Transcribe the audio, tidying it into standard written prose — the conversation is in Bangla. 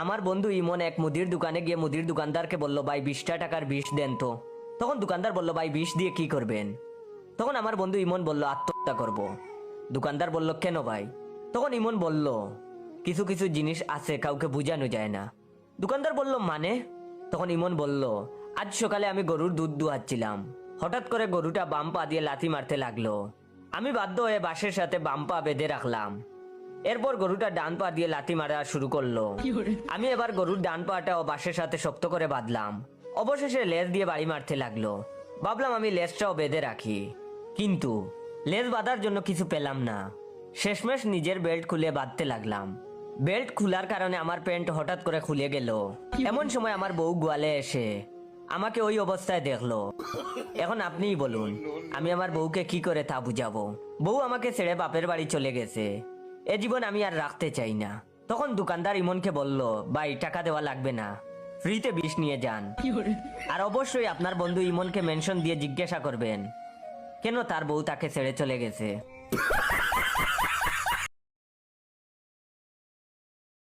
আমার বন্ধু ইমন এক মুদির দোকানে গিয়ে মুদির দোকানদারকে বলল, ভাই 20টা টাকার বিষ দেন তো। তখন দোকানদার বলল, ভাই বিষ দিয়ে কি করবেন? তখন আমার বন্ধু ইমন বলল, আত্মহত্যা করব। দোকানদার বলল, কেন ভাই? তখন ইমন বলল, কিছু কিছু জিনিস আছে কাউকে বোঝানো যায় না। দোকানদার বলল, মানে? তখন ইমন বলল, আজ সকালে আমি গরুর দুধ দুহাচ্ছিলাম, হঠাৎ করে গরুটা বাম পা দিয়ে লাথি মারতে লাগলো। আমি বাধ্য হয়ে বাঁশের সাথে বাম পা বেঁধে রাখলাম। এরপর গরুটা ডান পা দিয়ে লাথি মারা শুরু করলো। আমি এবার গরুর ডান পাটাও বাঁশের সাথে শক্ত করে বাঁধলাম। অবশেষে লেজ দিয়ে বাড়ি মারতে লাগলো। ভাবলাম আমি লেজটাও বেঁধে রাখি, কিন্তু লেজ বাঁধার জন্য কিছু পেলাম না। শেষমেশ নিজের বেল্ট খুলে বাঁধতে লাগলাম। বেল্ট খোলার কারণে আমার প্যান্ট হঠাৎ করে খুলে গেল। এমন সময় আমার বউ গোয়ালে এসে আমাকে ওই অবস্থায় দেখলো। এখন আপনিই বলুন, আমি আমার বউকে কি করে তা বুঝাবো? বউ আমাকে ছেড়ে বাপের বাড়ি চলে গেছে। এ জীবন আমি আর রাখতে চাই না। তখন দোকানদার ইমনকে বলল, ভাই টাকা দেওয়া লাগবে না, ফ্রিতে বিষ নিয়ে যান। আর অবশ্যই আপনার বন্ধু ইমনকে মেনশন দিয়ে জিজ্ঞাসা করবেন কেন তার বউ তাকে ছেড়ে চলে গেছে।